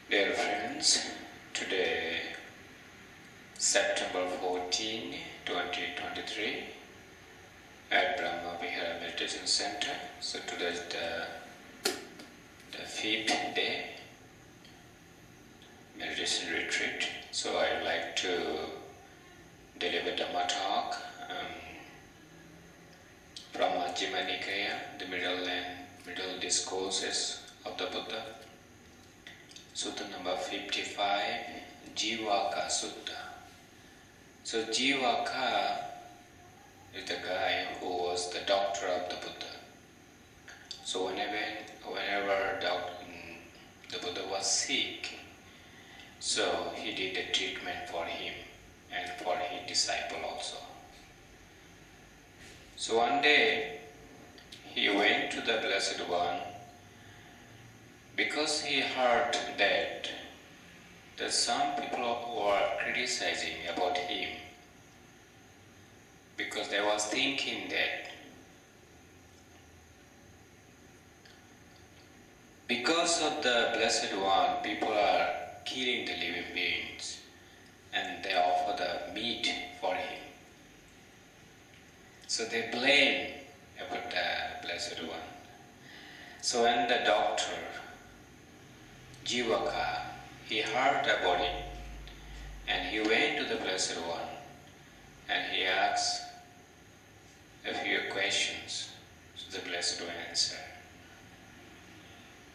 Dear friends, today September 14, 2023 at Brahma Vihara Meditation Center. So today is the fifth day meditation retreat. So I would like to deliver Dhamma talk from Majjhima Nikaya, the middle discourses of the Buddha. Sutta number 55, Jivaka Sutta. So Jivaka is the guy who was the doctor of the Buddha. So whenever the Buddha was sick, so he did a treatment for him and for his disciple also. So one day he went to the Blessed One because he heard that some people were criticizing about him, because they was thinking that because of the Blessed One, people are killing the living beings and they offer the meat for him. So they blame about the Blessed One. So when the doctor Jivaka, he heard about it and he went to the Blessed One and he asked a few questions. So the Blessed One answered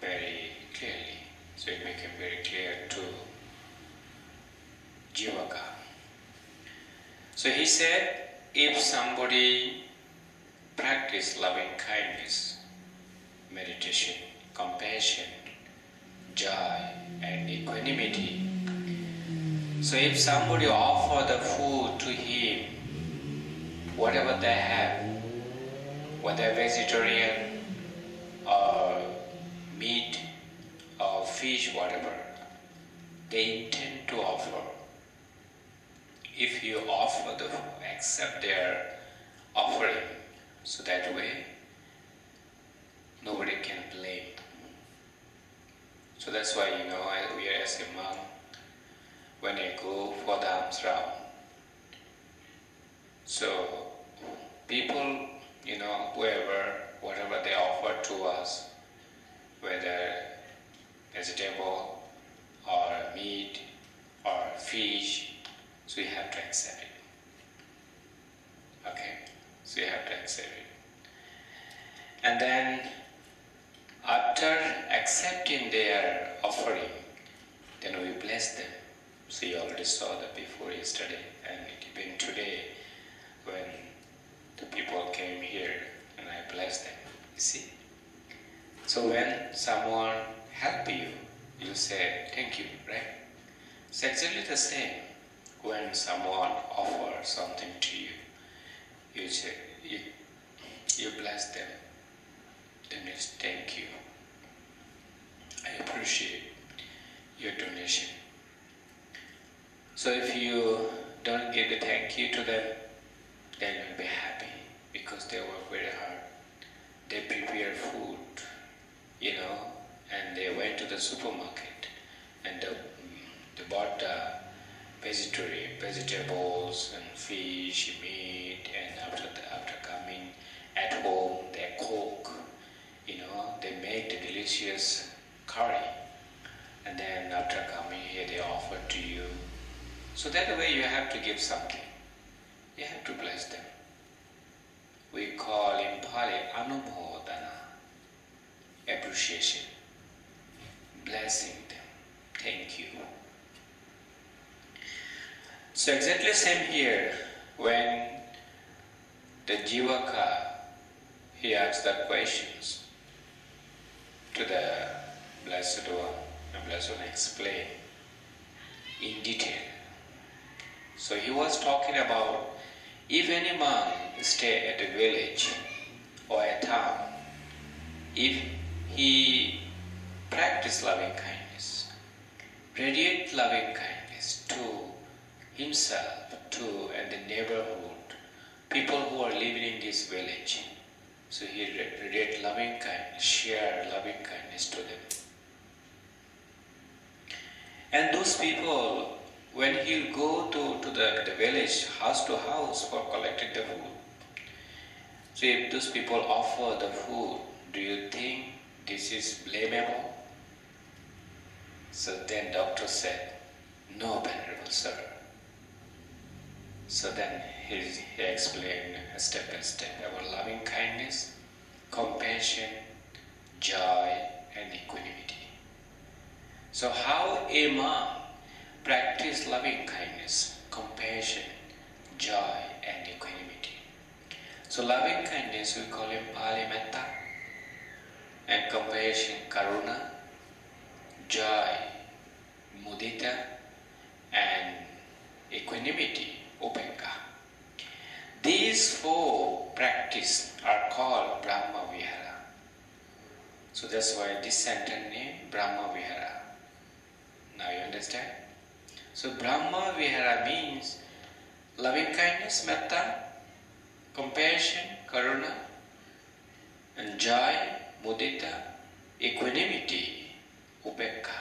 very clearly. So it became very clear to Jivaka. So he said, if somebody practice loving kindness, meditation, compassion, joy and equanimity. So if somebody offer the food to him, whatever they have, whether vegetarian or meat or fish, whatever they intend to offer, if you offer the food, accept their offering, so that way nobody can blame. So that's why, we as a monk, when I go for the alms round, so people, whatever they offer to us, whether vegetable or meat or fish, so you have to accept it. Okay? So you have to accept it. And then after accepting their offering, then we bless them. So you already saw that before yesterday, and even today when the people came here and I blessed them. You see? So when someone help you, you say thank you, right? It's exactly the same. When someone offers something to you, you say you bless them. Then it's thank you. I appreciate your donation. So if you don't give the thank you to them, then you'll be happy, because they work very hard. They prepare food, and they went to the supermarket and they bought vegetables and fish, meat, and after coming at home, they cook, they make the delicious curry, and then after coming here, they offer to you. So that way you have to give something. You have to bless them. We call in Pali anumodana, appreciation, blessing them, thank you. So exactly same here, when the Jivaka, he asked the questions to the Blessed One, and Blessed One explained in detail. So he was talking about, if any monk stay at a village or a town, if he practice loving kindness, radiate loving kindness to himself, and the neighborhood, people who are living in this village, so he radiate loving kindness, share loving kindness to them. And those people, when he'll go to the village, house to house for collecting the food, so if those people offer the food, do you think this is blamable? So then doctor said, no, Venerable Sir. So then he explained step by step about loving kindness, compassion, joy, and equanimity. So how a monk practice loving kindness, compassion, joy, and equanimity? So loving kindness we call him Pali Metta, and compassion Karuna, joy Mudita, and equanimity Upekkha. These four practices are called Brahma Vihara. So that's why this sentence name Brahma Vihara. Now you understand? So Brahma Vihara means loving kindness, metta, compassion, karuna, and joy, mudita, equanimity, upekkha.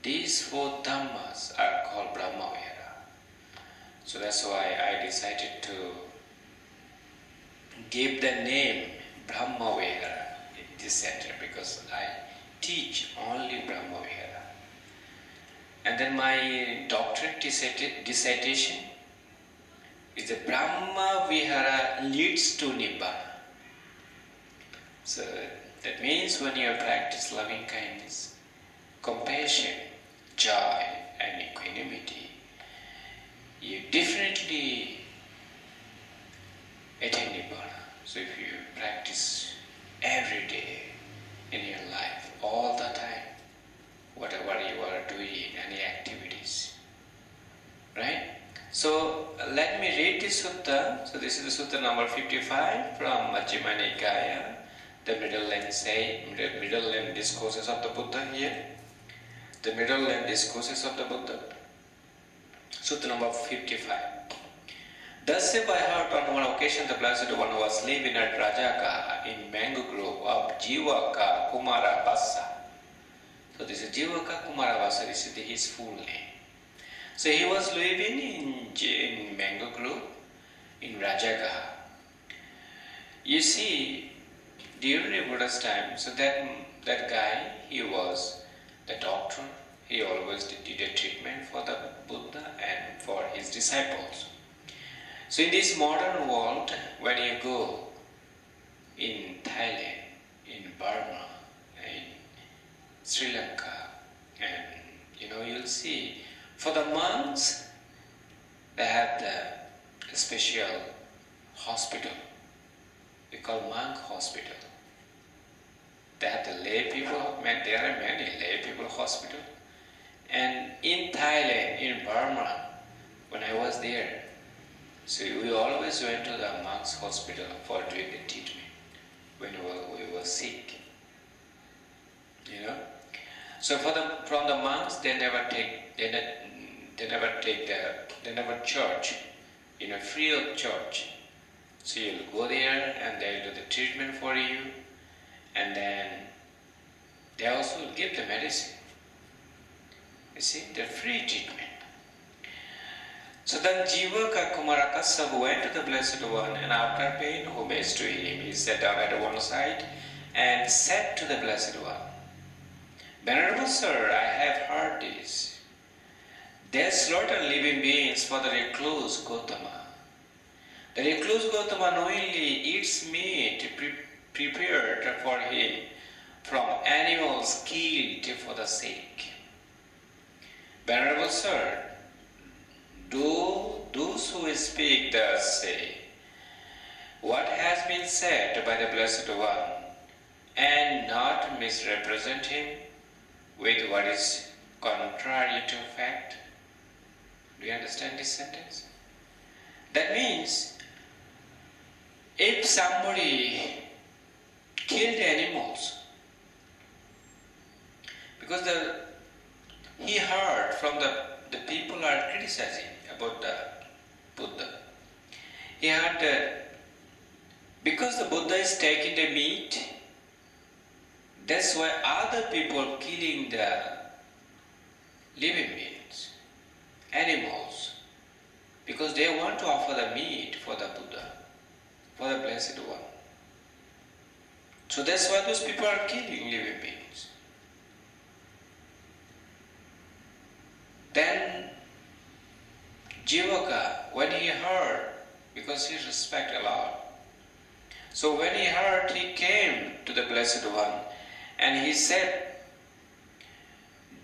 These four dhammas are called Brahma Vihara. So that's why I decided to give the name Brahma Vihara in this center, because I teach only Brahma Vihara. And then my doctorate dissertation is the Brahma Vihara leads to Nibbana. So that means when you practice loving kindness, compassion, joy, and equanimity, you definitely attain Nibbana. So if you practice every day in your life, all the time, whatever you are doing, any activities, right? So let me read this sutta. So this is the sutta number 55 from Majjhima Nikaya, the middle length discourses of the Buddha here. The middle length discourses of the Buddha. Sutta number 55. Thus by heart on one occasion the Blessed One was living at Rajaka in mango grove of Jivaka Kumara Bassa. So this is Jivaka Kumara Bassa, this is his full name. So he was living in mango grove in Rajagaha. You see, during the Buddha's time, so that guy, he was the doctor. He always did a treatment for the Buddha and for his disciples. So in this modern world, when you go in Thailand, in Burma, in Sri Lanka, and you'll see for the monks, they have the special hospital. We call monk hospital. They have the lay people, there are many lay people hospital. And in Thailand, in Burma, when I was there, so we always went to the monks hospital for doing the treatment when we were sick. So from the monks, they never charge, free of charge. So you'll go there and they'll do the treatment for you, and then they also give the medicine. You see, the free treatment. So then Jivaka Kumarakasa went to the Blessed One, and after paying homage to him, he sat down at one side and said to the Blessed One, Venerable Sir, I have heard this. They slaughter living beings for the recluse Gautama. The recluse Gautama knowingly eats meat prepared for him from animals killed for the sake. Venerable Sir, do those who speak thus say, what has been said by the Blessed One, and not misrepresent him with what is contrary to fact? Do you understand this sentence? That means, if somebody killed animals, because he heard from the people are criticizing about the Buddha. He heard that because the Buddha is taking the meat, that's why other people killing the living beings, animals, because they want to offer the meat for the Buddha, for the Blessed One. So that's why those people are killing living beings. Then Jivaka, when he heard, because he respects a lot, so when he heard, he came to the Blessed One and he said,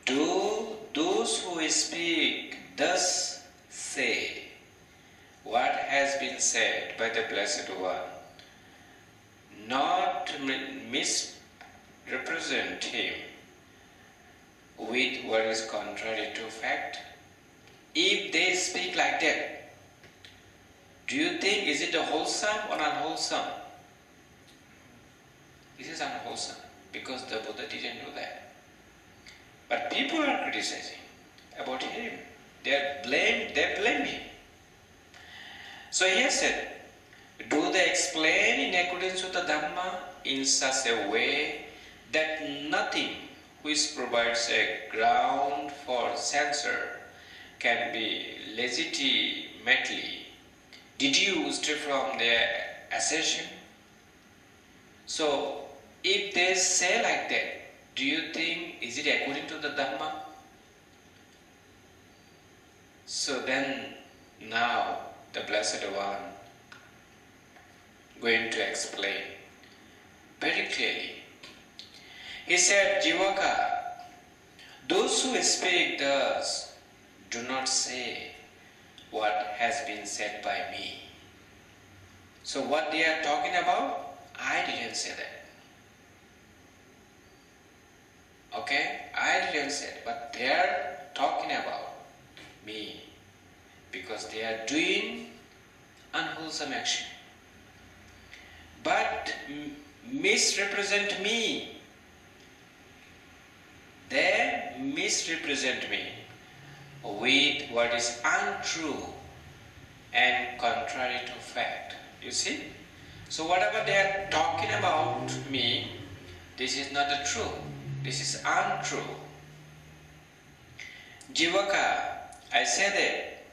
"Do those who speak thus say what has been said by the Blessed One, not misrepresent him with what is contrary to fact?" If they speak like that, do you think is it wholesome or unwholesome? This is unwholesome because the Buddha didn't do that. But people are criticizing about him. They blame him. So he has said, do they explain in accordance with the Dhamma in such a way that nothing which provides a ground for censure can be legitimately deduced from their assertion? So, if they say like that, do you think, is it according to the Dhamma? So then, now, the Blessed One going to explain very clearly. He said, Jivaka, those who speak thus do not say what has been said by me. So what they are talking about, I didn't say that. Okay? I didn't say it, but they are talking about me because they are doing unwholesome action. But misrepresent me. They misrepresent me with what is untrue and contrary to fact. You see? So whatever they are talking about me, this is not the truth. This is untrue. Jivaka, I say that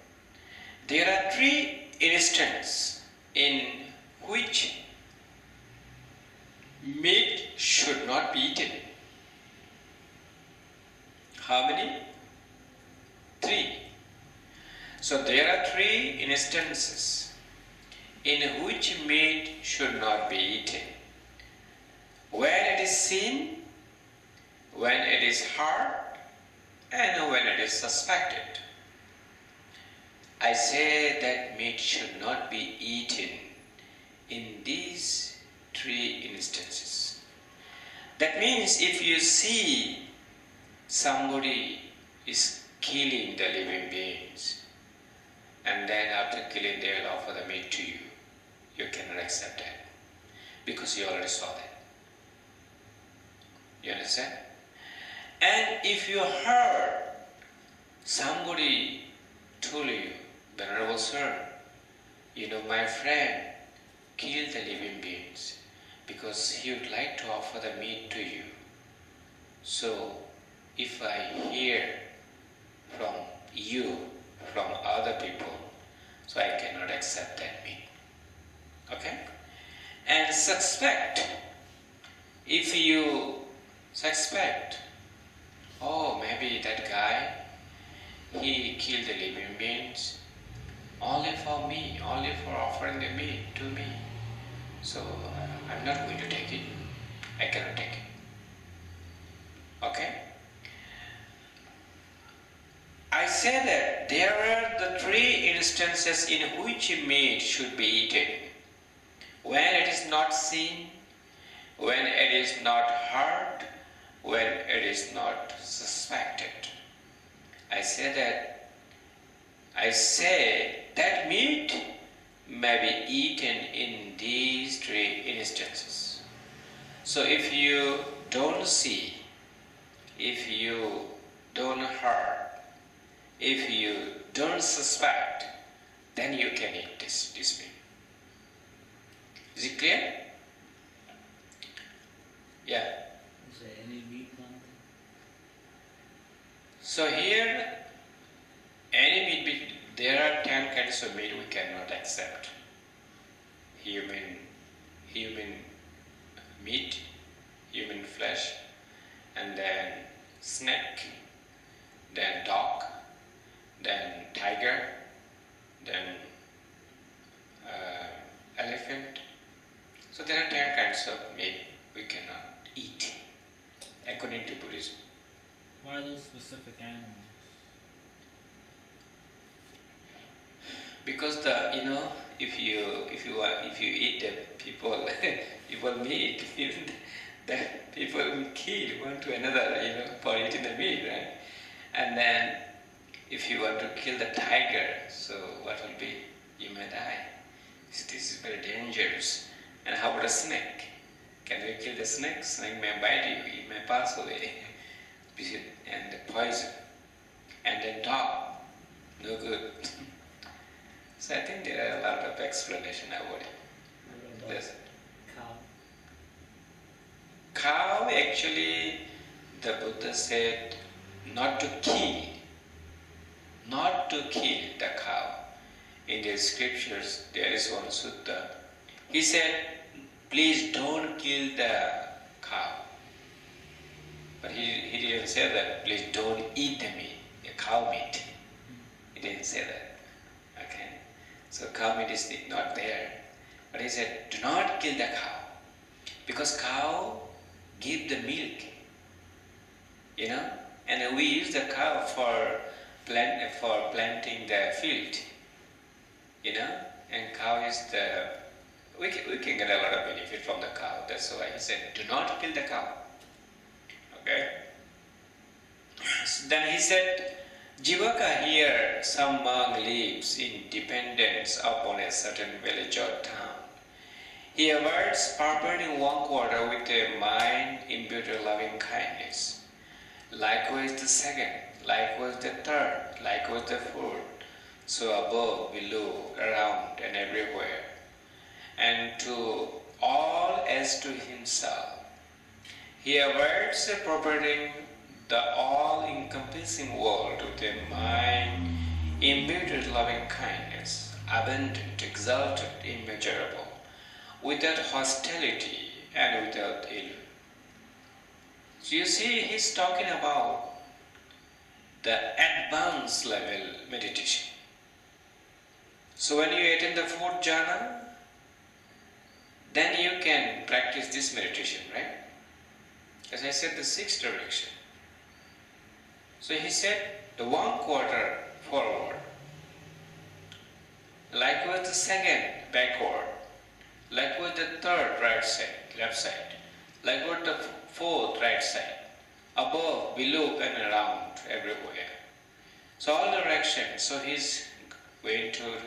there are 3 instances in which meat should not be eaten. How many? 3. So there are 3 instances in which meat should not be eaten. When it is seen, when it is heard, and when it is suspected. I say that meat should not be eaten in these 3 instances. That means if you see somebody is killing the living beings, and then after killing they will offer the meat to you, you cannot accept that because you already saw that. You understand? And if you heard somebody told you, Venerable Sir, you know, my friend killed the living beings because he would like to offer the meat to you. So if I hear from you, from other people, so I cannot accept that meat. Okay? And suspect, if you suspect, oh, maybe that guy, he killed the living beings only for me, only for offering the meat to me. So I'm not going to take it. I cannot take it. Okay? I say that there are the 3 instances in which meat should be eaten. When it is not seen, when it is not heard, when it is not suspected. I say that meat may be eaten in these 3 instances. So if you don't see, if you don't hear, if you don't suspect, then you can eat this meat. Is it clear? Yeah. Is there any meat on So here, any meat, there are 10 kinds of meat we cannot accept. Human meat, human flesh, and then snake, then dog, then tiger, then elephant. So there are 10 kinds of meat we cannot eat, according to Buddhism. Why those specific animals? Because if you eat the people meat, the people will kill one to another, for eating the meat, right? And then if you want to kill the tiger, so what will be? You may die. So this is very dangerous. And how about a snake? Can we kill the snake? Snake may bite you, it may pass away. And the poison. And then dog, no good. So I think there are a lot of explanation about it. Yes. Cow, actually, the Buddha said not to kill the cow. In the scriptures, there is one sutta. He said, please don't kill the cow. But he didn't say that, please don't eat the meat, the cow meat. He didn't say that. Okay? So cow meat is not there. But he said, do not kill the cow. Because cow give the milk. And we use the cow for planting the field. And cow is we can get a lot of benefit from the cow. That's why he said, do not kill the cow. Okay? So then he said, Jivaka here, some monk lives in dependence upon a certain village or town. He avoids perverting one quarter with a mind imbued with loving kindness. Likewise the second, likewise the third, likewise the fourth. So above, below, around and everywhere. And to all as to himself. He avoids perverting the all-encompassing world with a mind imbued with loving kindness, abundant, exalted, immeasurable, without hostility and without ill. So you see, he's talking about the advanced level meditation. So when you attain the fourth jhana, then you can practice this meditation, right? As I said, the sixth direction. So he said, the one quarter forward, likewise the second backward, likewise the third right side, left side, likewise the fourth right side, above, below and around, everywhere. So all directions. So he's going to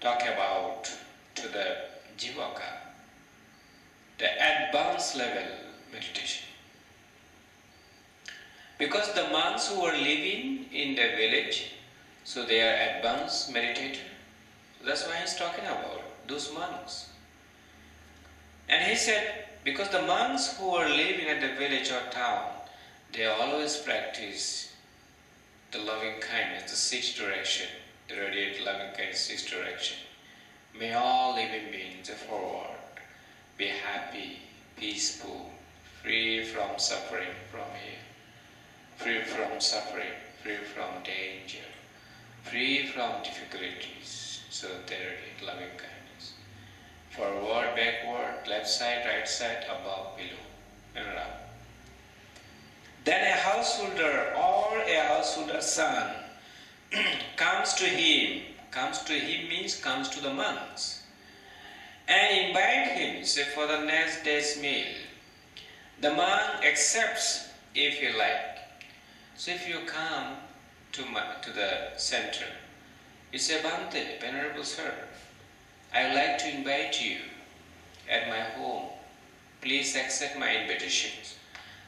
talk about to the Jivaka, the advanced level meditation. Because the monks who are living in the village, so they are advanced meditator. That's why he's talking about those monks. And he said, because the monks who are living at the village or town, they always practice the loving kindness, the sixth direction, the radiate loving kindness, sixth direction. May all living beings forward be happy, peaceful, free from suffering from here, free from suffering, free from danger, free from difficulties. So they radiate loving kindness. Forward, backward, left side, right side, above, below, and around. Then a householder or a householder's son comes to him means comes to the monks, and invite him, say, for the next day's meal. The monk accepts if you like. So if you come to the center, you say, Bhante, Venerable Sir, I would like to invite you at my home. Please accept my invitations.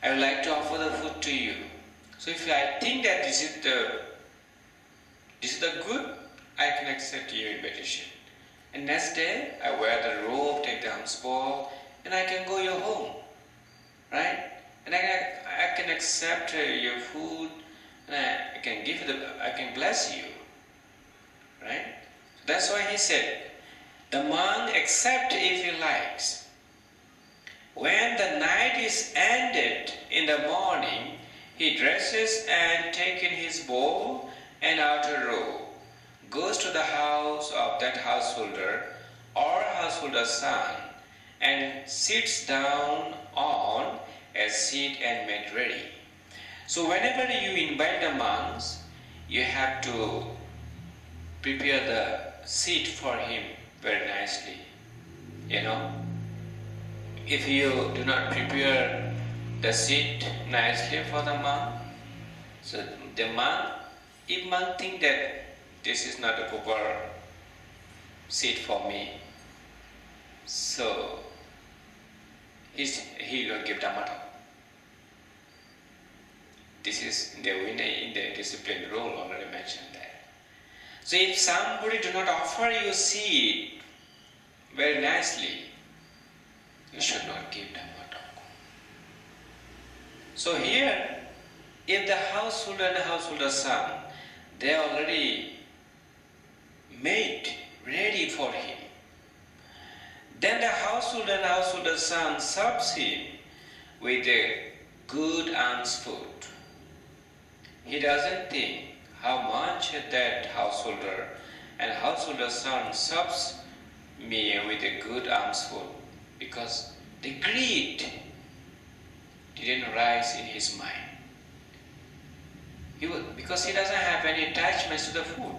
I would like to offer the food to you. So if I think that this is the good, I can accept your invitation. And next day, I wear the robe, take the alms bowl, and I can go your home, right? And I can accept your food, I can bless you. Right? That's why he said, the monk accept if he likes. When the night is ended in the morning, he dresses and taking his bowl and outer robe, goes to the house of that householder or householder's son, and sits down on a seat and made ready. So whenever you invite the monks, you have to prepare the seat for him very nicely. You know, if you do not prepare the seat nicely for the monk, so the monk, if monk think that this is not a proper seat for me, so he will give Dhamma talk. This is in the discipline rule already mentioned that. So if somebody do not offer you seat very nicely, you should not give Dhamma talk. So here, if the householder and the householder's son, they already made ready for him, then the householder and the householder's son serves him with a good alms food. He doesn't think how much that householder and householder's son serves me with a good alms food, because the greed didn't rise in his mind. Because he doesn't have any attachments to the food.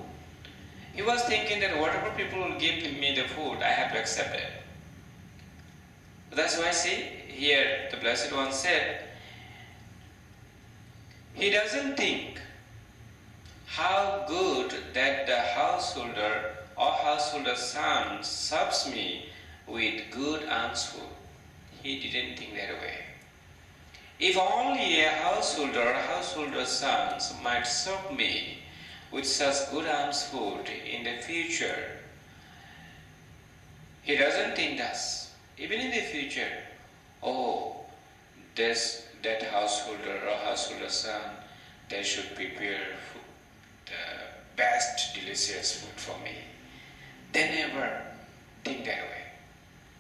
He was thinking that whatever people will give me the food, I have to accept it. That's why, see, here the Blessed One said, he doesn't think how good that the householder or householder's son serves me with good alms food. He didn't think that way. If only a householder or householder's sons might serve me with such good alms food in the future, he doesn't think thus. Even in the future, oh, that householder or householder's son, they should prepare food, the best delicious food for me. They never think that way.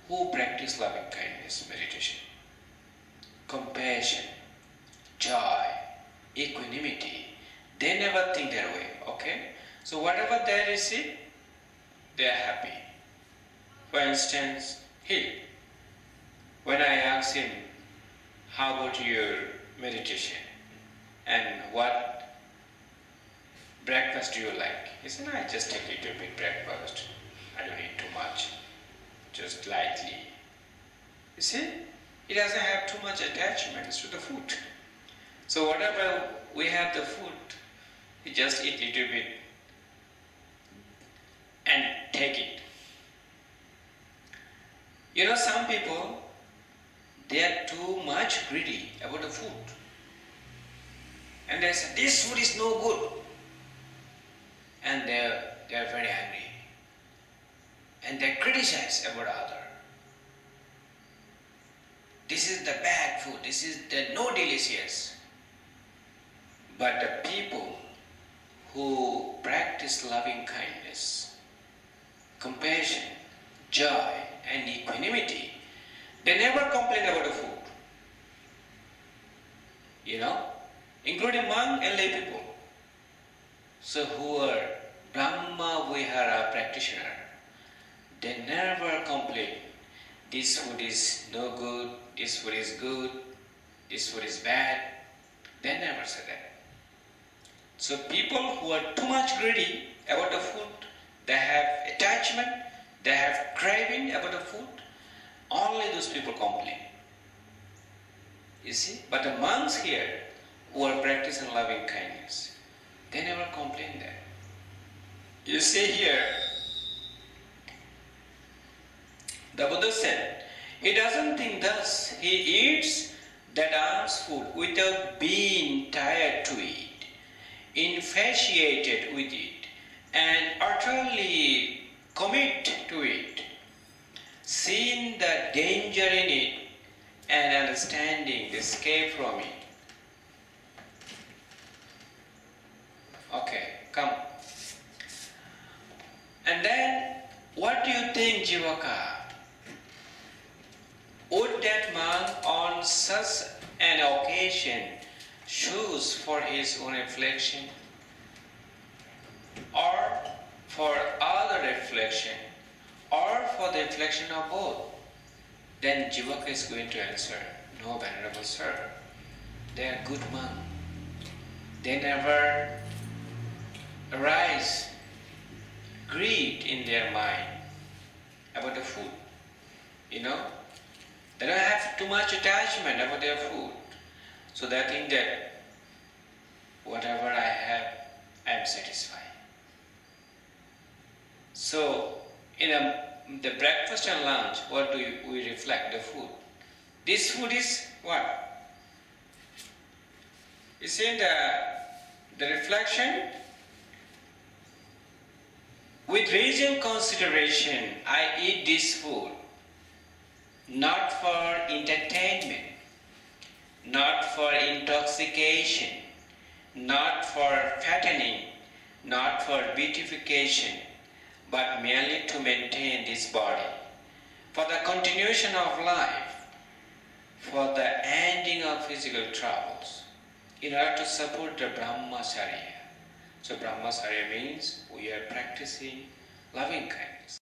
Who practice loving kindness meditation, compassion, joy, equanimity, they never think that way, okay? So whatever they receive, they are happy. For instance, when I asked him, how about your meditation and what breakfast do you like? He said, no, I just take a little bit breakfast. I don't eat too much, just lightly. You see, he doesn't have too much attachments to the food. So whatever we have the food, he just eat a little bit and take it. You know, some people, they are too much greedy about the food. And they say, this food is no good. And they are very angry. And they criticize about other. This is the bad food, this is the no delicious. But the people who practice loving kindness, compassion, joy, and equanimity, they never complain about the food. You know, including monk and lay people. So who are Brahma Vihara practitioner, they never complain. This food is no good, this food is good, this food is bad. They never say that. So people who are too much greedy about the food, they have attachment, they have craving about the food, only those people complain. You see? But the monks here who are practicing loving kindness, they never complain that. You see here, the Buddha said, he doesn't think thus. He eats that alms food without being tired to it, infatuated with it, and utterly commit to it, seeing the danger in it and understanding the escape from it. in Jivaka, would that monk on such an occasion choose for his own reflection or for other reflection or for the reflection of both? Then Jivaka is going to answer, no, Venerable Sir, they are good monks. They never arise greed in their mind about the food. You know, they don't have too much attachment about their food. So they think that whatever I have, I am satisfied. So in the breakfast and lunch, what do we reflect? The food. This food is what? You see the reflection? With reason consideration, I eat this food not for entertainment, not for intoxication, not for fattening, not for beautification, but merely to maintain this body, for the continuation of life, for the ending of physical troubles, in order to support the Brahmacharya. So Brahmacharya means we are practicing loving kindness.